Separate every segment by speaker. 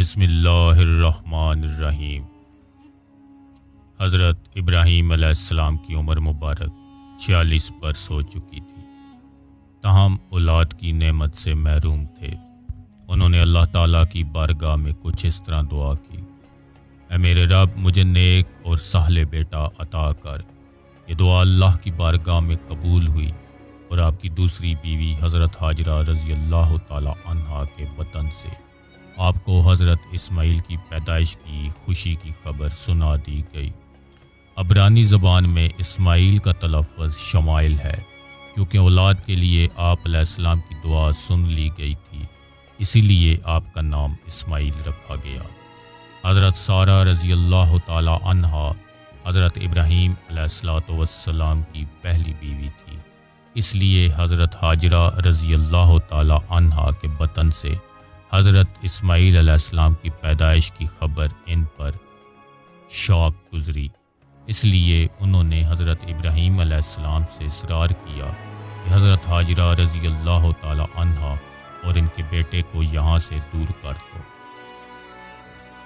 Speaker 1: بسم اللہ الرحمن الرحیم۔ حضرت ابراہیم علیہ السلام کی عمر مبارک 46 برس ہو چکی تھی، تاہم اولاد کی نعمت سے محروم تھے۔ انہوں نے اللہ تعالیٰ کی بارگاہ میں کچھ اس طرح دعا کی: اے میرے رب، مجھے نیک اور صالح بیٹا عطا کر۔ یہ دعا اللہ کی بارگاہ میں قبول ہوئی اور آپ کی دوسری بیوی حضرت ہاجرہ رضی اللہ تعالیٰ عنہا کے بطن سے آپ کو حضرت اسماعیل کی پیدائش کی خوشی کی خبر سنا دی گئی۔ عبرانی زبان میں اسماعیل کا تلفظ شمائل ہے، کیونکہ اولاد کے لیے آپ علیہ السلام کی دعا سن لی گئی تھی، اسی لیے آپ کا نام اسماعیل رکھا گیا۔ حضرت سارہ رضی اللہ تعالی عنہا حضرت ابراہیم علیہ السلام کی پہلی بیوی تھی، اس لیے حضرت ہاجرہ رضی اللہ تعالی عنہا کے بطن سے حضرت اسماعیل علیہ السلام کی پیدائش کی خبر ان پر شوق گزری، اس لیے انہوں نے حضرت ابراہیم علیہ السلام سے اصرار کیا کہ حضرت ہاجرہ رضی اللہ تعالی عنہا اور ان کے بیٹے کو یہاں سے دور کر دو،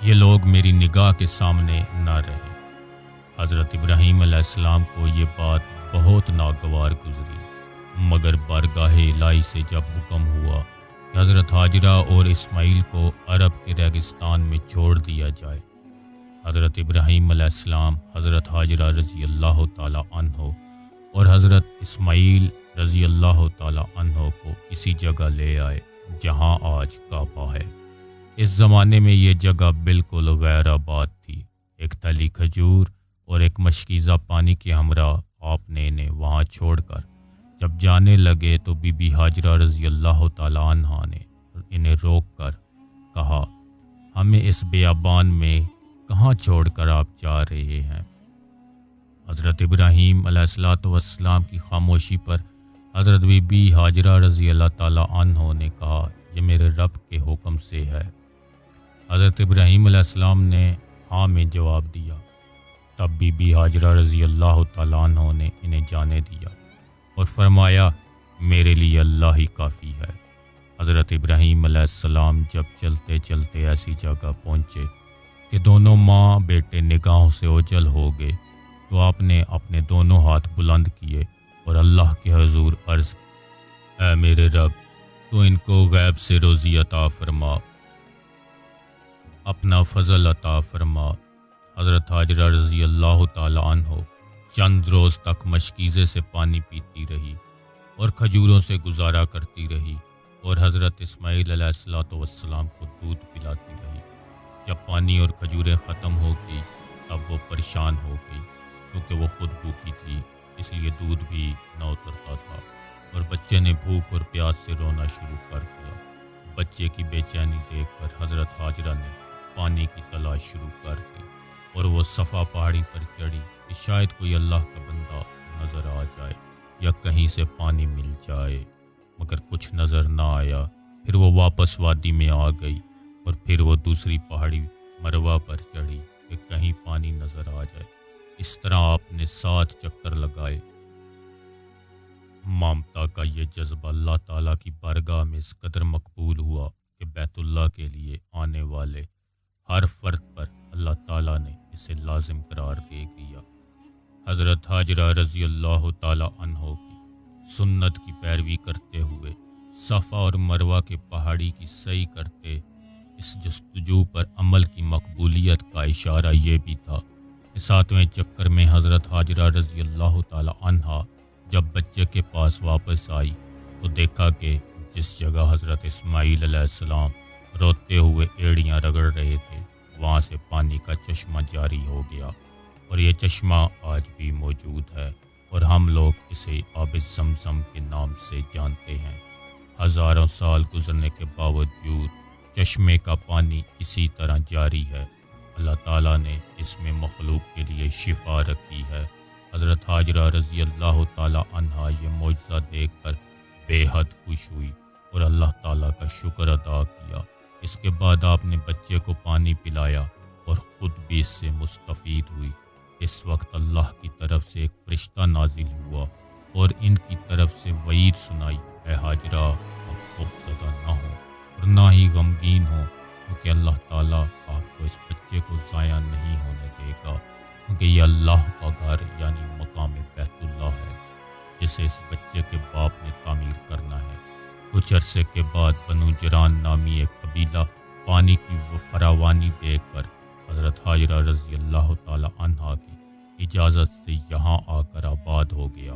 Speaker 1: یہ لوگ میری نگاہ کے سامنے نہ رہیں۔ حضرت ابراہیم علیہ السلام کو یہ بات بہت ناگوار گزری، مگر بارگاہ الہی سے جب حکم ہوا کہ حضرت ہاجرہ اور اسماعیل کو عرب کے ریگستان میں چھوڑ دیا جائے، حضرت ابراہیم علیہ السلام حضرت ہاجرہ رضی اللہ تعالی عنہ اور حضرت اسماعیل رضی اللہ تعالی عنہ کو اسی جگہ لے آئے جہاں آج کعبہ ہے۔ اس زمانے میں یہ جگہ بالکل غیر آباد تھی، ایک تلی کھجور اور ایک مشکیزہ پانی کے ہمراہ آپ نے انہیں وہاں چھوڑ کر جب جانے لگے تو بی بی ہاجرہ رضی اللہ تعالی عنہا نے انہیں روک کر کہا: ہمیں اس بیابان میں کہاں چھوڑ کر آپ جا رہے ہیں؟ حضرت ابراہیم علیہ السلام کی خاموشی پر حضرت بی بی ہاجرہ رضی اللہ تعالی عنہ نے کہا: یہ میرے رب کے حکم سے ہے۔ حضرت ابراہیم علیہ السلام نے ہاں میں جواب دیا۔ تب بی بی ہاجرہ رضی اللہ تعالی عنہ نے انہیں جانے دیا اور فرمایا: میرے لیے اللہ ہی کافی ہے۔ حضرت ابراہیم علیہ السلام جب چلتے چلتے ایسی جگہ پہنچے کہ دونوں ماں بیٹے نگاہوں سے اوجھل ہو گئے تو آپ نے اپنے دونوں ہاتھ بلند کیے اور اللہ کے حضور عرض کی: اے میرے رب، تو ان کو غیب سے روزی عطا فرما، اپنا فضل عطا فرما۔ حضرت ہاجرہ رضی اللہ تعالی عنہ چند روز تک مشکیزے سے پانی پیتی رہی اور کھجوروں سے گزارا کرتی رہی اور حضرت اسماعیل علیہ السلام کو دودھ پلاتی رہی۔ جب پانی اور کھجوریں ختم ہو گئی تب وہ پریشان ہو گئی، کیونکہ وہ خود بھوکی تھی، اس لیے دودھ بھی نہ اترتا تھا، اور بچے نے بھوک اور پیاس سے رونا شروع کر دیا۔ بچے کی بے چینی دیکھ کر حضرت ہاجرہ نے پانی کی تلاش شروع کر دی اور وہ صفا پہاڑی پر چڑھی کہ شاید کوئی اللہ کا بندہ نظر آ جائے یا کہیں سے پانی مل جائے، مگر کچھ نظر نہ آیا۔ پھر وہ واپس وادی میں آ گئی اور پھر وہ دوسری پہاڑی مروہ پر چڑھی کہ کہیں پانی نظر آ جائے۔ اس طرح آپ نے 7 چکر لگائے۔ مامتا کا یہ جذبہ اللہ تعالیٰ کی بارگاہ میں اس قدر مقبول ہوا کہ بیت اللہ کے لیے آنے والے ہر فرد پر اللہ تعالیٰ نے اسے لازم قرار دے دیا۔ حضرت ہاجرہ رضی اللہ تعالی عنہ کی سنت کی پیروی کرتے ہوئے صفا اور مروہ کے پہاڑی کی سعی کرتے، اس جستجو پر عمل کی مقبولیت کا اشارہ یہ بھی تھا کہ 7ویں چکر میں حضرت ہاجرہ رضی اللہ تعالی عنہا جب بچے کے پاس واپس آئی تو دیکھا کہ جس جگہ حضرت اسماعیل علیہ السلام روتے ہوئے ایڑیاں رگڑ رہے تھے وہاں سے پانی کا چشمہ جاری ہو گیا، اور یہ چشمہ آج بھی موجود ہے اور ہم لوگ اسے آب زمزم کے نام سے جانتے ہیں۔ ہزاروں سال گزرنے کے باوجود چشمے کا پانی اسی طرح جاری ہے۔ اللہ تعالیٰ نے اس میں مخلوق کے لیے شفا رکھی ہے۔ حضرت ہاجرہ رضی اللہ تعالی عنہا یہ معجزہ دیکھ کر بے حد خوش ہوئی اور اللہ تعالیٰ کا شکر ادا کیا۔ اس کے بعد آپ نے بچے کو پانی پلایا اور خود بھی اس سے مستفید ہوئی۔ اس وقت اللہ کی طرف سے ایک فرشتہ نازل ہوا اور ان کی طرف سے وعید سنائی: اے ہاجرہ، آپ خوفزدہ نہ ہو اور نہ ہی غمگین ہو، کیونکہ اللہ تعالیٰ آپ کو اس بچے کو ضائع نہیں ہونے دے گا، کیونکہ یہ اللہ کا گھر یعنی مقام بیت اللہ ہے جسے اس بچے کے باپ نے تعمیر کرنا ہے۔ کچھ عرصے کے بعد بنو جران نامی ایک قبیلہ پانی کی فراوانی دیکھ کر حضرت حاجرہ رضی اللہ تعالی عنہا کی اجازت سے یہاں آ کر آباد ہو گیا۔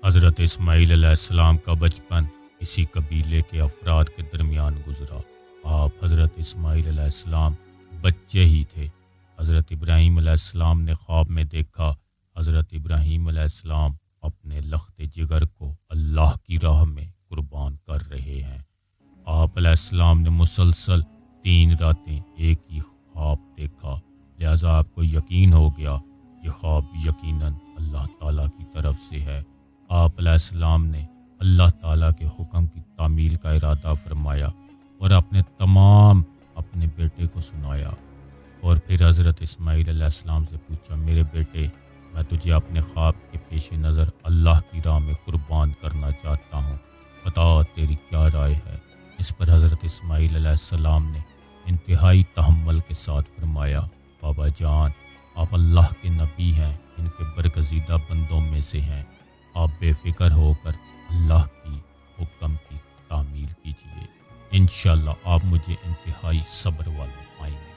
Speaker 1: حضرت اسماعیل علیہ السلام کا بچپن اسی قبیلے کے افراد کے درمیان گزرا۔ آپ حضرت اسماعیل علیہ السلام بچے ہی تھے۔ حضرت ابراہیم علیہ السلام نے خواب میں دیکھا حضرت ابراہیم علیہ السلام اپنے لخت جگر کو اللہ کی راہ میں قربان کر رہے ہیں۔ آپ علیہ السلام نے مسلسل 3 راتیں ایک ہی خواب دیکھا، لہذا آپ کو یقین ہو گیا یہ خواب یقیناً اللہ تعالیٰ کی طرف سے ہے۔ آپ علیہ السلام نے اللہ تعالیٰ کے حکم کی تعمیل کا ارادہ فرمایا اور اپنے بیٹے کو سنایا، اور پھر حضرت اسماعیل علیہ السلام سے پوچھا، میرے بیٹے، میں تجھے اپنے خواب کے پیش نظر اللہ کی راہ میں قربان کرنا چاہتا ہوں، بتا تیری کیا رائے ہے؟ اس پر حضرت اسماعیل علیہ السلام نے انتہائی تحمل کے ساتھ فرمایا، بابا جان، آپ اللہ کے نبی ہیں، ان کے برگزیدہ بندوں میں سے ہیں، آپ بے فکر ہو کر اللہ کی حکم کی تعمیل کیجیے، انشاءاللہ آپ مجھے انتہائی صبر والا پائیں گے۔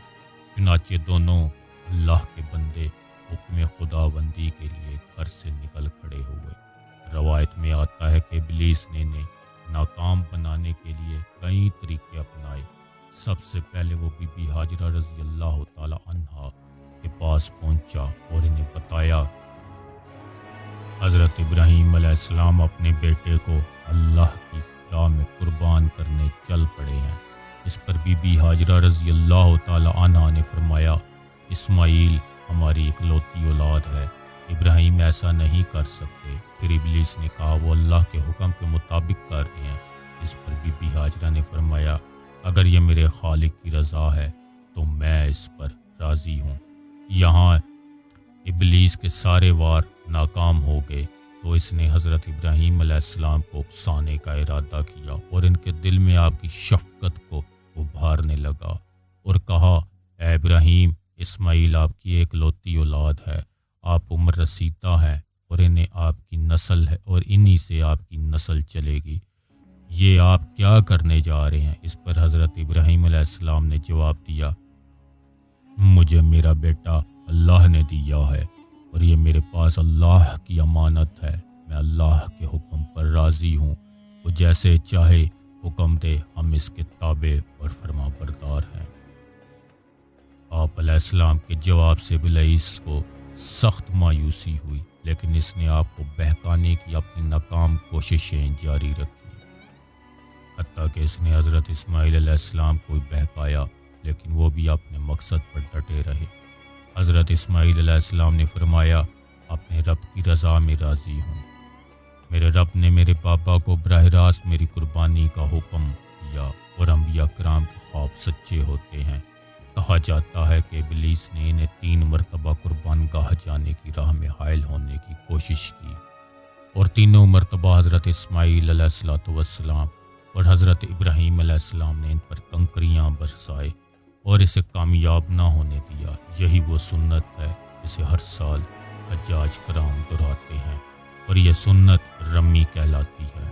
Speaker 1: چنانچہ دونوں اللہ کے بندے حکم خداوندی کے لیے گھر سے نکل کھڑے ہوئے۔ روایت میں آتا ہے کہ ابلیس نے انہیں ناکام بنانے کے لیے کئی طریقے اپنائے۔ سب سے پہلے وہ بی بی حاجرہ رضی اللہ تعالی عنہا کے پاس پہنچا اور انہیں بتایا حضرت ابراہیم علیہ السلام اپنے بیٹے کو اللہ کی راہ میں قربان کرنے چل پڑے ہیں۔ اس پر بی بی حاجرہ رضی اللہ تعالی عنہا نے فرمایا، اسماعیل ہماری اکلوتی اولاد ہے، ابراہیم ایسا نہیں کر سکتے۔ پھر ابلیس نے کہا وہ اللہ کے حکم کے مطابق کر رہے ہیں۔ اس پر بی بی حاجرہ نے فرمایا، اگر یہ میرے خالق کی رضا ہے تو میں اس پر راضی ہوں۔ یہاں ابلیس کے سارے وار ناکام ہو گئے تو اس نے حضرت ابراہیم علیہ السلام کو اکسانے کا ارادہ کیا اور ان کے دل میں آپ کی شفقت کو ابھارنے لگا اور کہا، اے ابراہیم، اسماعیل آپ کی اکلوتی اولاد ہے، آپ عمر رسیدہ ہیں اور انہیں آپ کی نسل ہے اور انہی سے آپ کی نسل چلے گی، یہ آپ کیا کرنے جا رہے ہیں؟ اس پر حضرت ابراہیم علیہ السلام نے جواب دیا، مجھے میرا بیٹا اللہ نے دیا ہے اور یہ میرے پاس اللہ کی امانت ہے، میں اللہ کے حکم پر راضی ہوں، وہ جیسے چاہے حکم دے، ہم اس کے تابع اور فرما بردار ہیں۔ آپ علیہ السلام کے جواب سے بلعیس کو سخت مایوسی ہوئی، لیکن اس نے آپ کو بہکانے کی اپنی ناکام کوششیں جاری رکھی، حتیٰ کہ اس نے حضرت اسماعیل علیہ السلام کو بہکایا، لیکن وہ بھی اپنے مقصد پر ڈٹے رہے۔ حضرت اسماعیل علیہ السلام نے فرمایا، اپنے رب کی رضا میں راضی ہوں، میرے رب نے میرے بابا کو براہ راست میری قربانی کا حکم دیا اور انبیاء کرام کے خواب سچے ہوتے ہیں۔ کہا جاتا ہے کہ ابلیس نے انہیں 3 مرتبہ قربان گاہ جانے کی راہ میں حائل ہونے کی کوشش کی اور تینوں مرتبہ حضرت اسماعیل علیہ السلام اور حضرت ابراہیم علیہ السلام نے ان پر کنکریاں برسائے اور اسے کامیاب نہ ہونے دیا۔ یہی وہ سنت ہے جسے ہر سال حجاج کرام دہراتے ہیں اور یہ سنت رمی کہلاتی ہے۔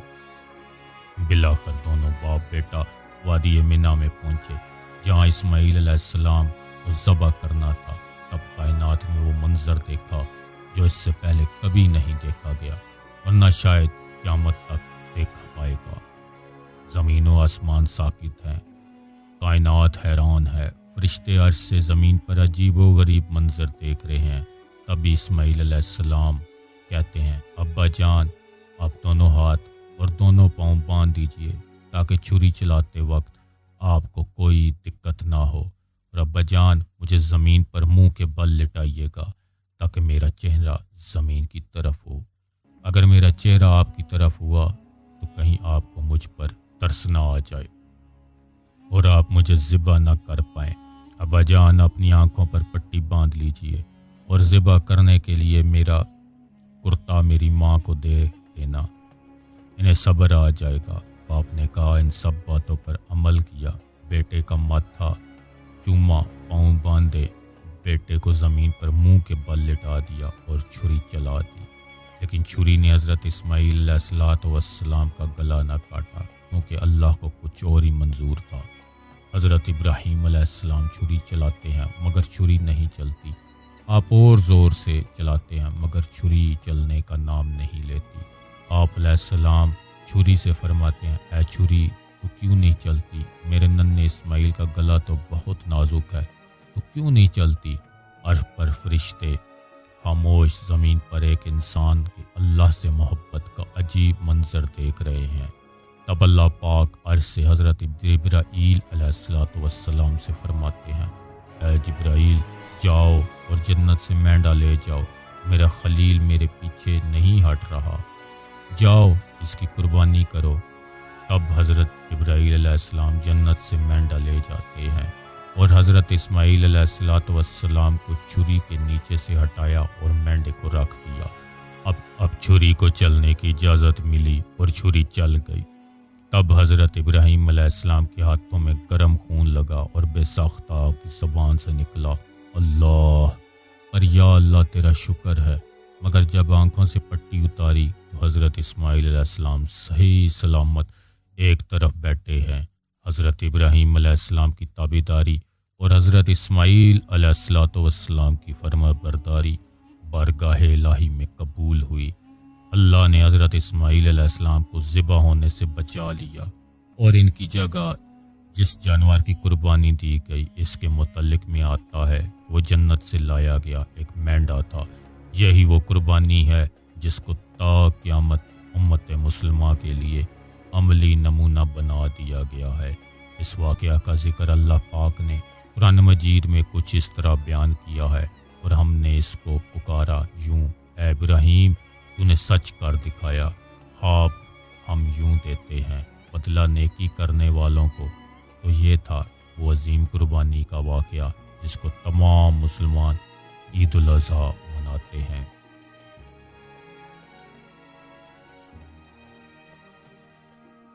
Speaker 1: بلاخر دونوں باپ بیٹا وادی منی میں پہنچے جہاں اسماعیل علیہ السلام کو ذبح کرنا تھا۔ تب کائنات نے وہ منظر دیکھا جو اس سے پہلے کبھی نہیں دیکھا گیا اور نہ شاید قیامت تک دیکھا پائے گا۔ زمین و آسمان ساکت ہیں، کائنات حیران ہے، فرشتے عرش سے زمین پر عجیب و غریب منظر دیکھ رہے ہیں۔ تبھی اسماعیل علیہ السلام کہتے ہیں، ابا جان، آپ دونوں ہاتھ اور دونوں پاؤں باندھ دیجئے تاکہ چھری چلاتے وقت آپ کو کوئی دقت نہ ہو، اور ابا جان مجھے زمین پر منہ کے بل لٹائیے گا تاکہ میرا چہرہ زمین کی طرف ہو۔ اگر میرا چہرہ آپ کی طرف ہوا تو کہیں آپ کو مجھ پر ترس نہ آ جائے اور آپ مجھے ذبح نہ کر پائیں۔ ابا جان اپنی آنکھوں پر پٹی باندھ لیجئے اور ذبح کرنے کے لیے میرا کرتا میری ماں کو دے دینا، انہیں صبر آ جائے گا۔ باپ نے کہا، ان سب باتوں پر عمل کیا۔ بیٹے کا ماتھا چوما، پاؤں باندھے، بیٹے کو زمین پر منہ کے بل لٹا دیا اور چھری چلا دی، لیکن چھری نے حضرت اسماعیل علیہ السلام کا گلا نہ کاٹا، کیونکہ اللہ کو کچھ اور ہی منظور تھا۔ حضرت ابراہیم علیہ السلام چھری چلاتے ہیں مگر چھری نہیں چلتی، آپ اور زور سے چلاتے ہیں مگر چھری چلنے کا نام نہیں لیتی۔ آپ علیہ السلام چھری سے فرماتے ہیں، اے چھری تو کیوں نہیں چلتی؟ میرے ننھے اسماعیل کا گلا تو بہت نازک ہے، تو کیوں نہیں چلتی؟ عرش پر فرشتے خاموش، زمین پر ایک انسان کے اللہ سے محبت کا عجیب منظر دیکھ رہے ہیں۔ تب اللہ پاک عرش سے حضرت جبرائیل علیہ السلام سے فرماتے ہیں، اے جبرائیل جاؤ اور جنت سے مینڈا لے جاؤ، میرا خلیل میرے پیچھے نہیں ہٹ رہا، جاؤ اس کی قربانی کرو۔ تب حضرت جبرائیل علیہ السلام جنت سے مینڈا لے جاتے ہیں اور حضرت اسماعیل علیہ السلام کو چھری کے نیچے سے ہٹایا اور مینڈے کو رکھ دیا۔ اب چھری کو چلنے کی اجازت ملی اور چھری چل گئی۔ تب حضرت ابراہیم علیہ السلام کے ہاتھوں میں گرم خون لگا اور بے ساختہ کی زبان سے نکلا، اللہ، پر یا اللہ تیرا شکر ہے۔ مگر جب آنکھوں سے پٹی اتاری تو حضرت اسماعیل علیہ السلام صحیح سلامت ایک طرف بیٹھے ہیں۔ حضرت ابراہیم علیہ السلام کی تابعداری اور حضرت اسماعیل علیہ السلام کی فرما برداری بارگاہ الہی میں قبول ہوئی۔ اللہ نے حضرت اسماعیل علیہ السلام کو ذبح ہونے سے بچا لیا اور ان کی جگہ جس جانور کی قربانی دی گئی اس کے متعلق میں آتا ہے وہ جنت سے لایا گیا ایک مینڈا تھا۔ یہی وہ قربانی ہے جس کو تا قیامت امت مسلمہ کے لیے عملی نمونہ بنا دیا گیا ہے۔ اس واقعہ کا ذکر اللہ پاک نے قرآن مجید میں کچھ اس طرح بیان کیا ہے، اور ہم نے اس کو پکارا یوں، اے ابراہیم تو نے سچ کر دکھایا، خواب ہم یوں دیتے ہیں بدلہ نیکی کرنے والوں کو۔ تو یہ تھا وہ عظیم قربانی کا واقعہ جس کو تمام مسلمان عید الاضحیٰ مناتے ہیں۔